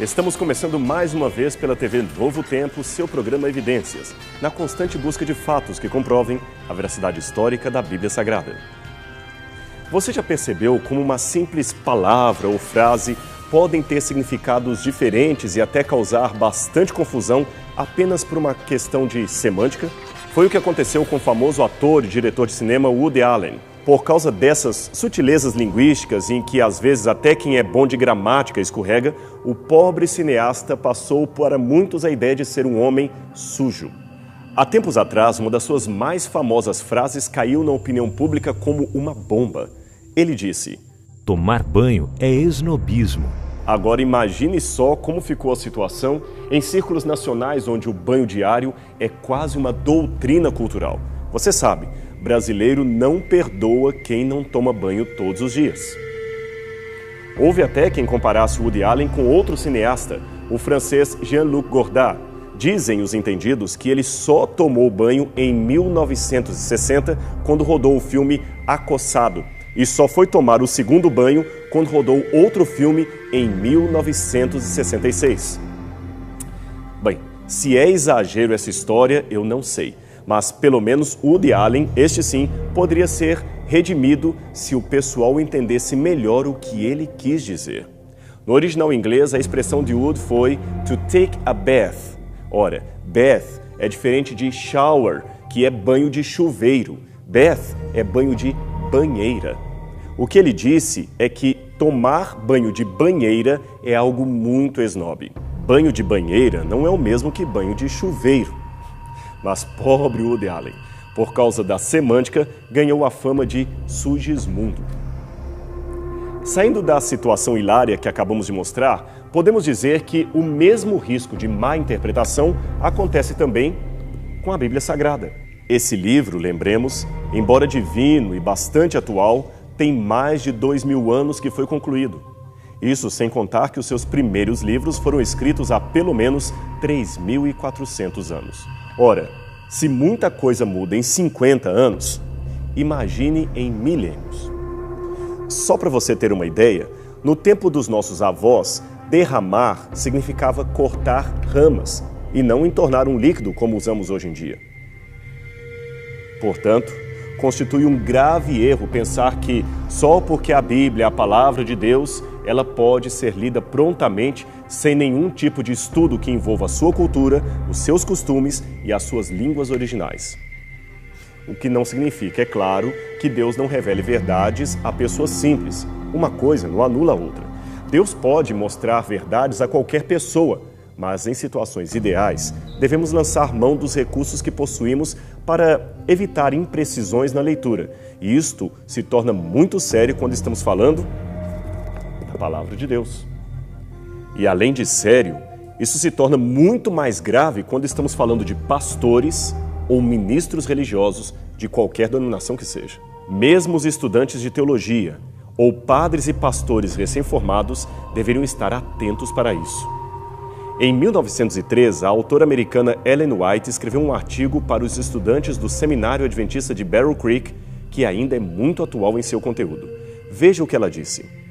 Estamos começando mais uma vez pela TV Novo Tempo, seu programa Evidências, na constante busca de fatos que comprovem a veracidade histórica da Bíblia Sagrada. Você já percebeu como uma simples palavra ou frase podem ter significados diferentes e até causar bastante confusão apenas por uma questão de semântica? Foi o que aconteceu com o famoso ator e diretor de cinema Woody Allen. Por causa dessas sutilezas linguísticas em que às vezes até quem é bom de gramática escorrega, o pobre cineasta passou para muitos a ideia de ser um homem sujo. Há tempos atrás, uma das suas mais famosas frases caiu na opinião pública como uma bomba. Ele disse: "Tomar banho é esnobismo." Agora imagine só como ficou a situação em círculos nacionais onde o banho diário é quase uma doutrina cultural. Você sabe, brasileiro não perdoa quem não toma banho todos os dias. Houve até quem comparasse Woody Allen com outro cineasta, o francês Jean-Luc Godard. Dizem os entendidos que ele só tomou banho em 1960, quando rodou o filme Acossado, e só foi tomar o segundo banho quando rodou outro filme em 1966. Bem, se é exagero essa história, eu não sei. Mas, pelo menos, Woody Allen, este sim, poderia ser redimido se o pessoal entendesse melhor o que ele quis dizer. No original inglês, a expressão de Woody foi to take a bath. Ora, bath é diferente de shower, que é banho de chuveiro. Bath é banho de banheira. O que ele disse é que tomar banho de banheira é algo muito esnobe. Banho de banheira não é o mesmo que banho de chuveiro. Mas pobre Woody Allen, por causa da semântica, ganhou a fama de sugismundo. Saindo da situação hilária que acabamos de mostrar, podemos dizer que o mesmo risco de má interpretação acontece também com a Bíblia Sagrada. Esse livro, lembremos, embora divino e bastante atual, tem mais de 2000 anos que foi concluído. Isso sem contar que os seus primeiros livros foram escritos há pelo menos 3.400 anos. Ora, se muita coisa muda em 50 anos, imagine em milênios. Só para você ter uma ideia, no tempo dos nossos avós, derramar significava cortar ramas e não entornar um líquido como usamos hoje em dia. Portanto, constitui um grave erro pensar que só porque a Bíblia é a palavra de Deus, ela pode ser lida prontamente sem nenhum tipo de estudo que envolva a sua cultura, os seus costumes e as suas línguas originais. O que não significa, é claro, que Deus não revele verdades a pessoas simples. Uma coisa não anula a outra. Deus pode mostrar verdades a qualquer pessoa, mas em situações ideais, devemos lançar mão dos recursos que possuímos para evitar imprecisões na leitura. E isto se torna muito sério quando estamos falando da palavra de Deus. E além de sério, isso se torna muito mais grave quando estamos falando de pastores ou ministros religiosos de qualquer denominação que seja. Mesmo os estudantes de teologia ou padres e pastores recém-formados deveriam estar atentos para isso. Em 1903, a autora americana Ellen White escreveu um artigo para os estudantes do Seminário Adventista de Barrow Creek, que ainda é muito atual em seu conteúdo. Veja o que ela disse.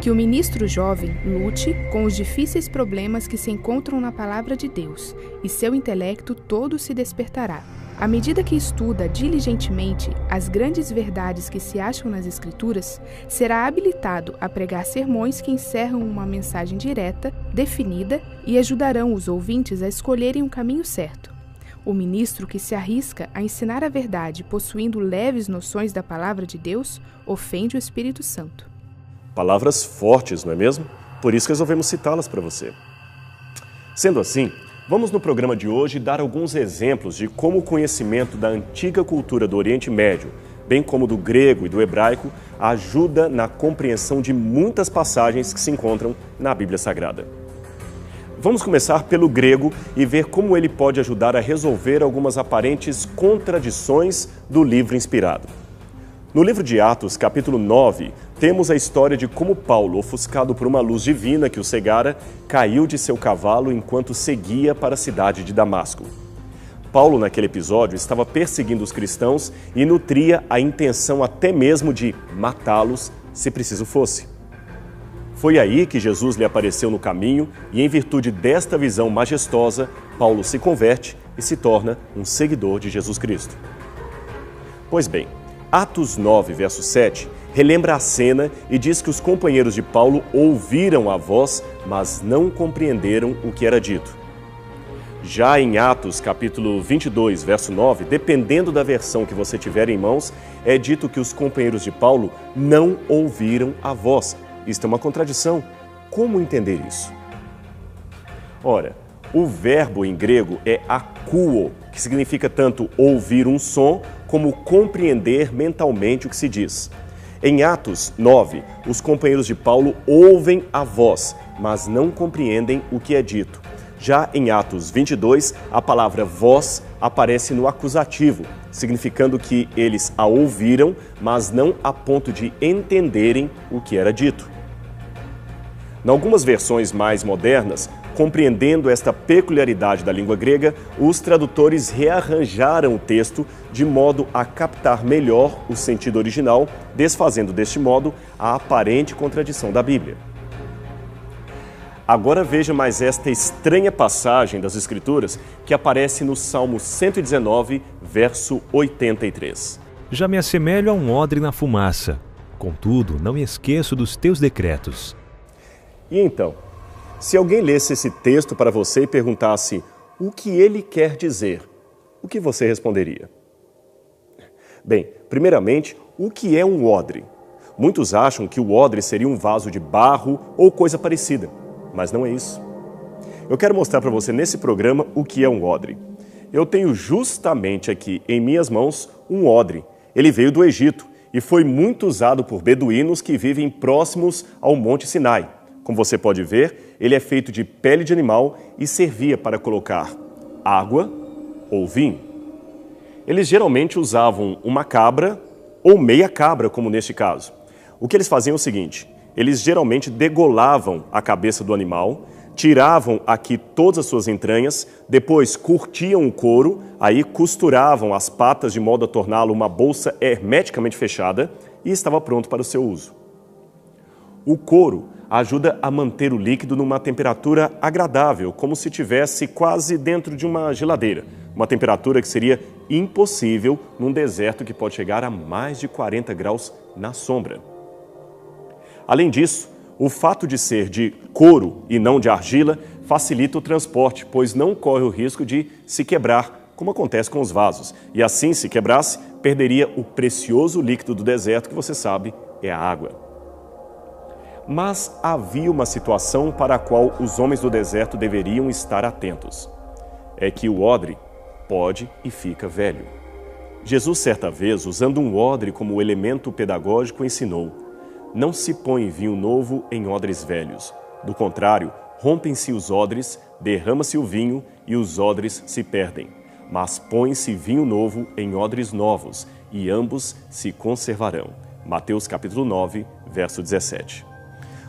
Que o ministro jovem lute com os difíceis problemas que se encontram na palavra de Deus, e seu intelecto todo se despertará. À medida que estuda diligentemente as grandes verdades que se acham nas Escrituras, será habilitado a pregar sermões que encerram uma mensagem direta, definida e ajudarão os ouvintes a escolherem o caminho certo. O ministro que se arrisca a ensinar a verdade possuindo leves noções da palavra de Deus ofende o Espírito Santo. Palavras fortes, não é mesmo? Por isso resolvemos citá-las para você. Sendo assim, vamos no programa de hoje dar alguns exemplos de como o conhecimento da antiga cultura do Oriente Médio, bem como do grego e do hebraico, ajuda na compreensão de muitas passagens que se encontram na Bíblia Sagrada. Vamos começar pelo grego e ver como ele pode ajudar a resolver algumas aparentes contradições do livro inspirado. No livro de Atos, capítulo 9, temos a história de como Paulo, ofuscado por uma luz divina que o cegara, caiu de seu cavalo enquanto seguia para a cidade de Damasco. Paulo, naquele episódio, estava perseguindo os cristãos e nutria a intenção até mesmo de matá-los, se preciso fosse. Foi aí que Jesus lhe apareceu no caminho e, em virtude desta visão majestosa, Paulo se converte e se torna um seguidor de Jesus Cristo. Pois bem, Atos 9, verso 7, relembra a cena e diz que os companheiros de Paulo ouviram a voz, mas não compreenderam o que era dito. Já em Atos, capítulo 22, verso 9, dependendo da versão que você tiver em mãos, é dito que os companheiros de Paulo não ouviram a voz. Isto é uma contradição. Como entender isso? Ora, o verbo em grego é akouo, que significa tanto ouvir um som como compreender mentalmente o que se diz. Em Atos 9, os companheiros de Paulo ouvem a voz, mas não compreendem o que é dito. Já em Atos 22, a palavra voz aparece no acusativo, significando que eles a ouviram, mas não a ponto de entenderem o que era dito. Em algumas versões mais modernas, compreendendo esta peculiaridade da língua grega, os tradutores rearranjaram o texto de modo a captar melhor o sentido original, desfazendo deste modo a aparente contradição da Bíblia. Agora veja mais esta estranha passagem das Escrituras que aparece no Salmo 119, verso 83. Já me assemelho a um odre na fumaça, contudo não me esqueço dos teus decretos. E então, se alguém lesse esse texto para você e perguntasse o que ele quer dizer, o que você responderia? Bem, primeiramente, o que é um odre? Muitos acham que o odre seria um vaso de barro ou coisa parecida, mas não é isso. Eu quero mostrar para você nesse programa o que é um odre. Eu tenho justamente aqui em minhas mãos um odre. Ele veio do Egito e foi muito usado por beduínos que vivem próximos ao Monte Sinai. Como você pode ver, ele é feito de pele de animal e servia para colocar água ou vinho. Eles geralmente usavam uma cabra ou meia cabra, como neste caso. O que eles faziam é o seguinte: eles geralmente degolavam a cabeça do animal, tiravam aqui todas as suas entranhas, depois curtiam o couro, aí costuravam as patas de modo a torná-lo uma bolsa hermeticamente fechada e estava pronto para o seu uso. O couro ajuda a manter o líquido numa temperatura agradável, como se estivesse quase dentro de uma geladeira, uma temperatura que seria impossível num deserto que pode chegar a mais de 40 graus na sombra. Além disso, o fato de ser de couro e não de argila facilita o transporte, pois não corre o risco de se quebrar, como acontece com os vasos. E assim, se quebrasse, perderia o precioso líquido do deserto, que você sabe é a água. Mas havia uma situação para a qual os homens do deserto deveriam estar atentos. É que o odre pode e fica velho. Jesus, certa vez, usando um odre como elemento pedagógico, ensinou: não se põe vinho novo em odres velhos. Do contrário, rompem-se os odres, derrama-se o vinho e os odres se perdem. Mas põe-se vinho novo em odres novos e ambos se conservarão. Mateus capítulo 9, verso 17.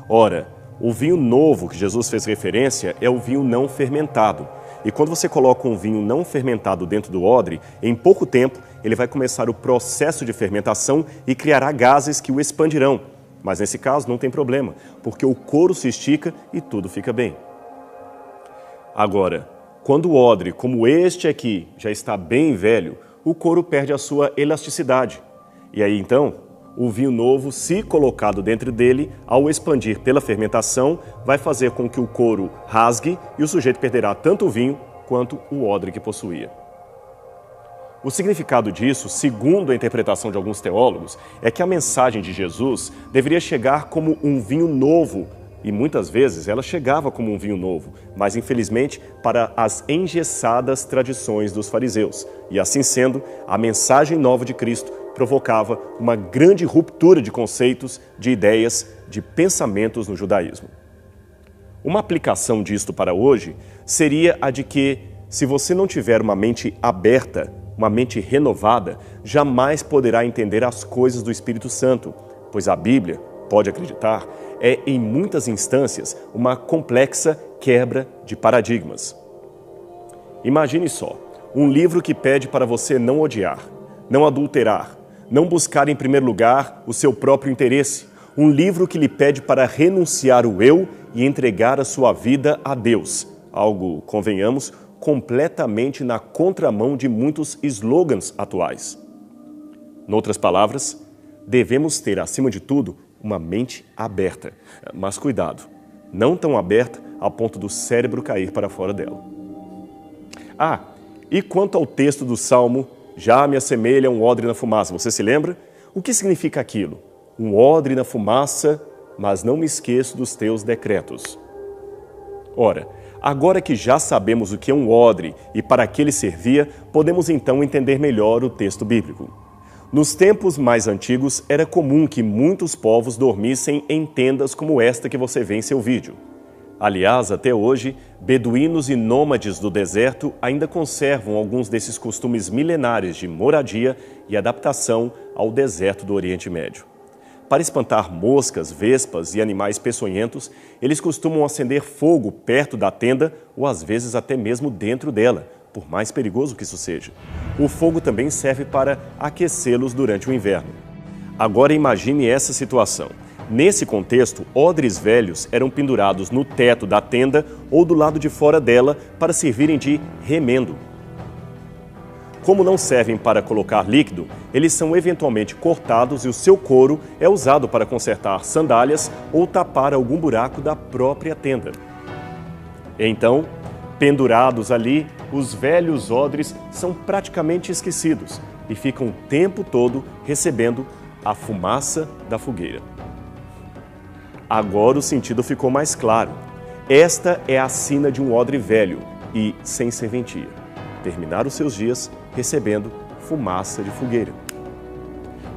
Ora, o vinho novo que Jesus fez referência é o vinho não fermentado. E quando você coloca um vinho não fermentado dentro do odre, em pouco tempo ele vai começar o processo de fermentação e criará gases que o expandirão. Mas nesse caso não tem problema, porque o couro se estica e tudo fica bem. Agora, quando o odre, como este aqui, já está bem velho, o couro perde a sua elasticidade. E aí então, o vinho novo, se colocado dentro dele, ao expandir pela fermentação, vai fazer com que o couro rasgue e o sujeito perderá tanto o vinho quanto o odre que possuía. O significado disso, segundo a interpretação de alguns teólogos, é que a mensagem de Jesus deveria chegar como um vinho novo, e muitas vezes ela chegava como um vinho novo, mas infelizmente para as engessadas tradições dos fariseus. E assim sendo, a mensagem nova de Cristo provocava uma grande ruptura de conceitos, de ideias, de pensamentos no judaísmo. Uma aplicação disto para hoje seria a de que, se você não tiver uma mente aberta, uma mente renovada, jamais poderá entender as coisas do Espírito Santo, pois a Bíblia, pode acreditar, é em muitas instâncias uma complexa quebra de paradigmas. Imagine só, um livro que pede para você não odiar, não adulterar, não buscar em primeiro lugar o seu próprio interesse, Um livro que lhe pede para renunciar o eu e entregar a sua vida a Deus. Algo, convenhamos, completamente na contramão de muitos slogans atuais. Noutras palavras, devemos ter, acima de tudo, uma mente aberta. Mas cuidado, não tão aberta a ponto do cérebro cair para fora dela. E quanto ao texto do Salmo, já me assemelha a um odre na fumaça, você se lembra? O que significa aquilo? Um odre na fumaça, mas não me esqueço dos teus decretos. Ora, agora que já sabemos o que é um odre e para que ele servia, podemos então entender melhor o texto bíblico. Nos tempos mais antigos, era comum que muitos povos dormissem em tendas como esta que você vê em seu vídeo. Aliás, até hoje, beduínos e nômades do deserto ainda conservam alguns desses costumes milenares de moradia e adaptação ao deserto do Oriente Médio. Para espantar moscas, vespas e animais peçonhentos, eles costumam acender fogo perto da tenda ou às vezes até mesmo dentro dela, por mais perigoso que isso seja. O fogo também serve para aquecê-los durante o inverno. Agora imagine essa situação. Nesse contexto, odres velhos eram pendurados no teto da tenda ou do lado de fora dela para servirem de remendo. Como não servem para colocar líquido, eles são eventualmente cortados e o seu couro é usado para consertar sandálias ou tapar algum buraco da própria tenda. Então, pendurados ali, os velhos odres são praticamente esquecidos e ficam o tempo todo recebendo a fumaça da fogueira. Agora o sentido ficou mais claro. Esta é a sina de um odre velho e sem serventia. Terminar os seus dias recebendo fumaça de fogueira.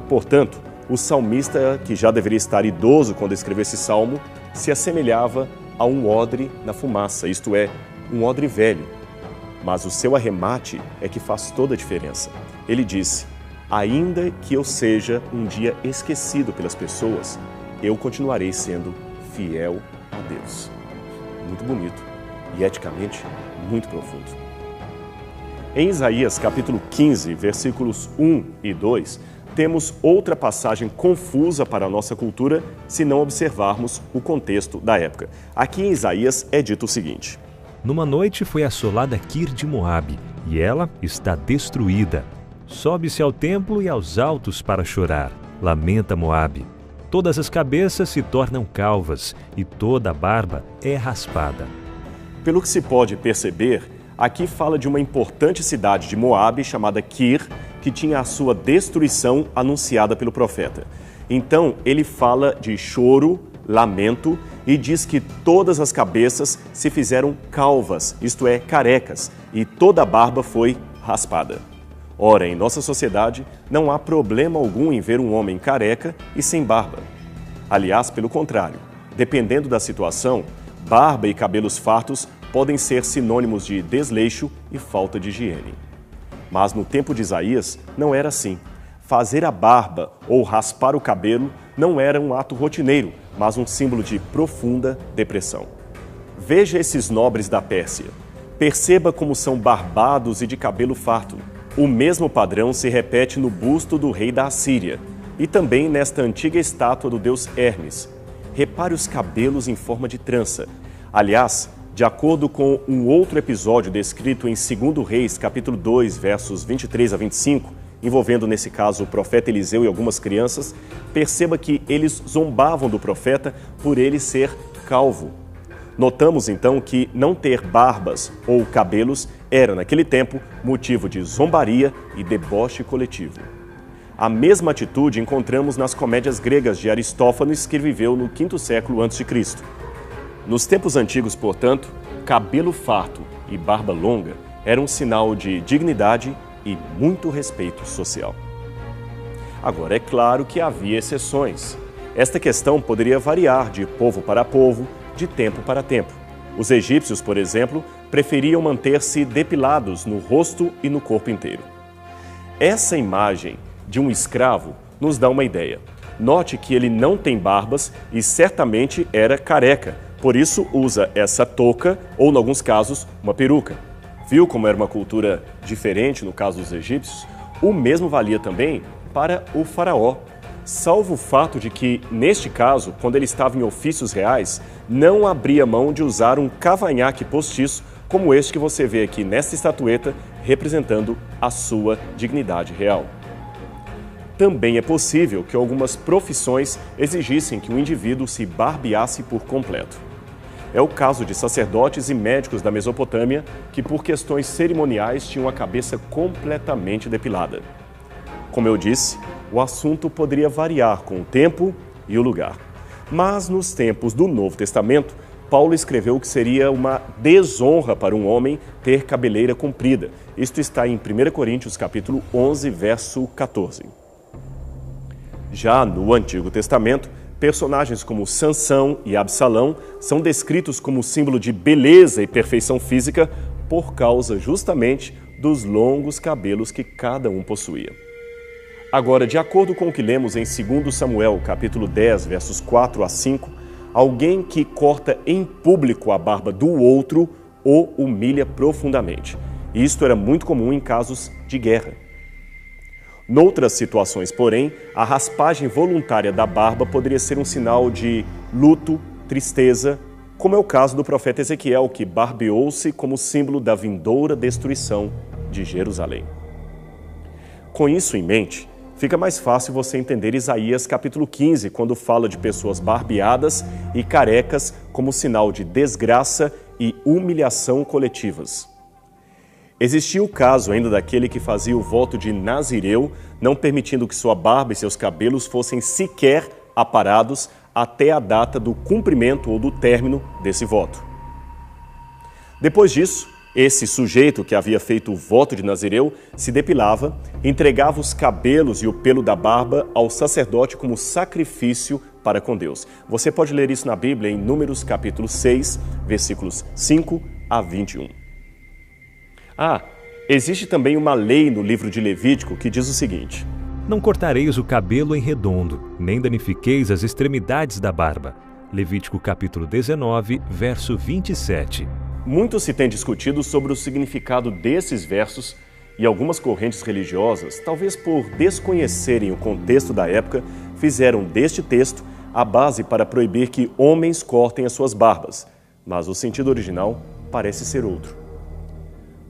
Portanto, o salmista, que já deveria estar idoso quando escreveu esse salmo, se assemelhava a um odre na fumaça, isto é, um odre velho. Mas o seu arremate é que faz toda a diferença. Ele disse: ainda que eu seja um dia esquecido pelas pessoas, eu continuarei sendo fiel a Deus. Muito bonito e eticamente muito profundo. Em Isaías capítulo 15, versículos 1 e 2, temos outra passagem confusa para a nossa cultura se não observarmos o contexto da época. Aqui em Isaías é dito o seguinte: Numa noite foi assolada Kir de Moabe, e ela está destruída. Sobe-se ao templo e aos altos para chorar. Lamenta Moabe. Todas as cabeças se tornam calvas e toda a barba é raspada. Pelo que se pode perceber, aqui fala de uma importante cidade de Moabe chamada Kir, que tinha a sua destruição anunciada pelo profeta. Então, ele fala de choro, lamento, e diz que todas as cabeças se fizeram calvas, isto é, carecas, e toda a barba foi raspada. Ora, em nossa sociedade, não há problema algum em ver um homem careca e sem barba. Aliás, pelo contrário, dependendo da situação, barba e cabelos fartos podem ser sinônimos de desleixo e falta de higiene. Mas no tempo de Isaías, não era assim. Fazer a barba ou raspar o cabelo não era um ato rotineiro, mas um símbolo de profunda depressão. Veja esses nobres da Pérsia. Perceba como são barbados e de cabelo farto. O mesmo padrão se repete no busto do rei da Assíria e também nesta antiga estátua do deus Hermes. Repare os cabelos em forma de trança. Aliás, de acordo com um outro episódio descrito em 2 Reis, capítulo 2, versos 23 a 25, envolvendo nesse caso o profeta Eliseu e algumas crianças, perceba que eles zombavam do profeta por ele ser calvo. Notamos então que não ter barbas ou cabelos era, naquele tempo, motivo de zombaria e deboche coletivo. A mesma atitude encontramos nas comédias gregas de Aristófanes, que viveu no V século a.C. Nos tempos antigos, portanto, cabelo farto e barba longa eram um sinal de dignidade e muito respeito social. Agora, é claro que havia exceções. Esta questão poderia variar de povo para povo, de tempo para tempo. Os egípcios, por exemplo, preferiam manter-se depilados no rosto e no corpo inteiro. Essa imagem de um escravo nos dá uma ideia. Note que ele não tem barbas e certamente era careca, por isso usa essa touca ou, em alguns casos, uma peruca. Viu como era uma cultura diferente no caso dos egípcios? O mesmo valia também para o faraó. salvo o fato de que, neste caso, quando ele estava em ofícios reais, não abria mão de usar um cavanhaque postiço como este que você vê aqui nesta estatueta, representando a sua dignidade real. Também é possível que algumas profissões exigissem que o indivíduo se barbeasse por completo. É o caso de sacerdotes e médicos da Mesopotâmia que, por questões cerimoniais, tinham a cabeça completamente depilada. Como eu disse, o assunto poderia variar com o tempo e o lugar. Mas nos tempos do Novo Testamento, Paulo escreveu que seria uma desonra para um homem ter cabeleira comprida. Isto está em 1 Coríntios capítulo 11, verso 14. Já no Antigo Testamento, personagens como Sansão e Absalão são descritos como símbolo de beleza e perfeição física por causa justamente dos longos cabelos que cada um possuía. Agora, de acordo com o que lemos em 2 Samuel, capítulo 10, versos 4 a 5, alguém que corta em público a barba do outro o humilha profundamente. E isto era muito comum em casos de guerra. Noutras situações, porém, a raspagem voluntária da barba poderia ser um sinal de luto, tristeza, como é o caso do profeta Ezequiel, que barbeou-se como símbolo da vindoura destruição de Jerusalém. Com isso em mente, fica mais fácil você entender Isaías capítulo 15, quando fala de pessoas barbeadas e carecas como sinal de desgraça e humilhação coletivas. Existia o caso ainda daquele que fazia o voto de Nazireu, não permitindo que sua barba e seus cabelos fossem sequer aparados até a data do cumprimento ou do término desse voto. Depois disso, esse sujeito que havia feito o voto de Nazireu se depilava, entregava os cabelos e o pelo da barba ao sacerdote como sacrifício para com Deus. Você pode ler isso na Bíblia em Números capítulo 6, versículos 5 a 21. Existe também uma lei no livro de Levítico que diz o seguinte: Não cortareis o cabelo em redondo, nem danifiqueis as extremidades da barba. Levítico capítulo 19, verso 27. Muito se tem discutido sobre o significado desses versos e algumas correntes religiosas, talvez por desconhecerem o contexto da época, fizeram deste texto a base para proibir que homens cortem as suas barbas, mas o sentido original parece ser outro.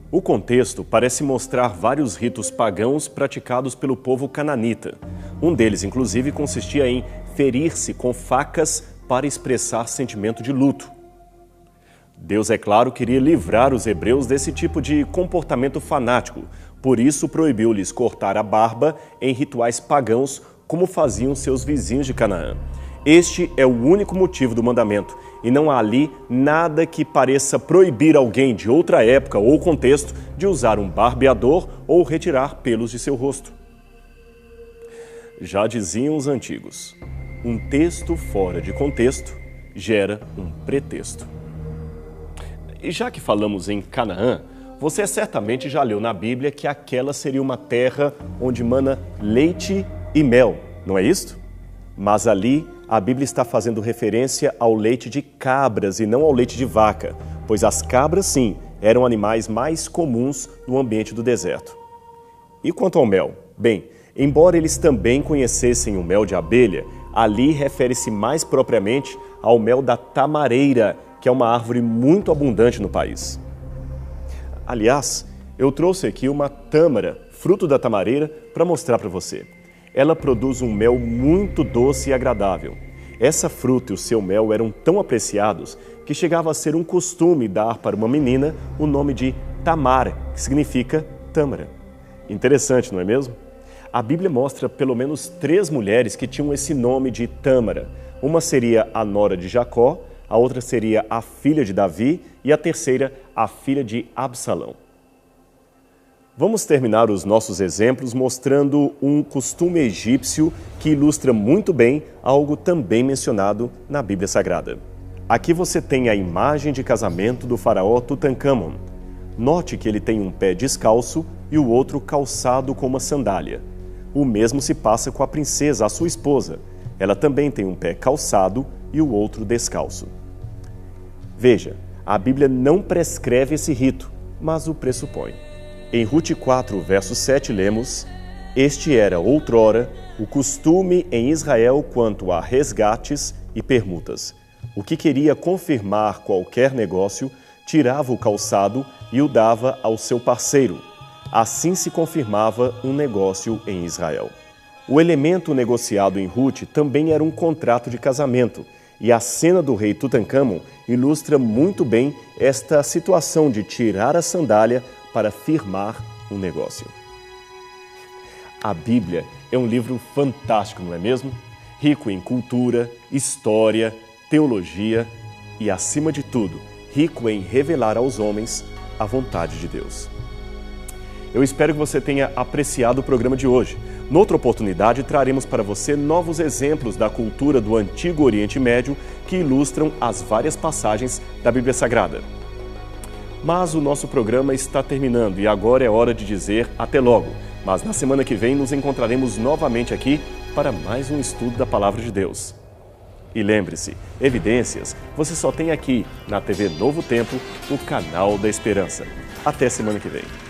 O contexto parece mostrar vários ritos pagãos praticados pelo povo cananita. Um deles, inclusive, consistia em ferir-se com facas para expressar sentimento de luto. Deus, é claro, queria livrar os hebreus desse tipo de comportamento fanático, por isso proibiu-lhes cortar a barba em rituais pagãos, como faziam seus vizinhos de Canaã. Este é o único motivo do mandamento, e não há ali nada que pareça proibir alguém de outra época ou contexto de usar um barbeador ou retirar pelos de seu rosto. Já diziam os antigos, um texto fora de contexto gera um pretexto. E já que falamos em Canaã, você certamente já leu na Bíblia que aquela seria uma terra onde mana leite e mel, não é isto? Mas ali a Bíblia está fazendo referência ao leite de cabras e não ao leite de vaca, pois as cabras, sim, eram animais mais comuns no ambiente do deserto. E quanto ao mel? Bem, embora eles também conhecessem o mel de abelha, ali refere-se mais propriamente ao mel da tamareira, que é uma árvore muito abundante no país. Aliás, eu trouxe aqui uma tâmara, fruto da tamareira, para mostrar para você. Ela produz um mel muito doce e agradável. Essa fruta e o seu mel eram tão apreciados que chegava a ser um costume dar para uma menina o nome de Tamar, que significa tâmara. Interessante, não é mesmo? A Bíblia mostra pelo menos 3 mulheres que tinham esse nome de Tâmara. Uma seria a nora de Jacó, a outra seria a filha de Davi e a terceira, a filha de Absalão. Vamos terminar os nossos exemplos mostrando um costume egípcio que ilustra muito bem algo também mencionado na Bíblia Sagrada. Aqui você tem a imagem de casamento do faraó Tutancâmon. Note que ele tem um pé descalço e o outro calçado com uma sandália. O mesmo se passa com a princesa, a sua esposa. Ela também tem um pé calçado e o outro descalço. Veja, a Bíblia não prescreve esse rito, mas o pressupõe. Em Rute 4, verso 7, lemos: Este era, outrora, o costume em Israel quanto a resgates e permutas. O que queria confirmar qualquer negócio, tirava o calçado e o dava ao seu parceiro. Assim se confirmava um negócio em Israel. O elemento negociado em Rute também era um contrato de casamento, e a cena do rei Tutancâmon ilustra muito bem esta situação de tirar a sandália para firmar um negócio. A Bíblia é um livro fantástico, não é mesmo? Rico em cultura, história, teologia e, acima de tudo, rico em revelar aos homens a vontade de Deus. Eu espero que você tenha apreciado o programa de hoje. Noutra oportunidade, traremos para você novos exemplos da cultura do Antigo Oriente Médio que ilustram as várias passagens da Bíblia Sagrada. Mas o nosso programa está terminando e agora é hora de dizer até logo. Mas na semana que vem nos encontraremos novamente aqui para mais um estudo da Palavra de Deus. E lembre-se, evidências você só tem aqui na TV Novo Tempo, o canal da Esperança. Até semana que vem.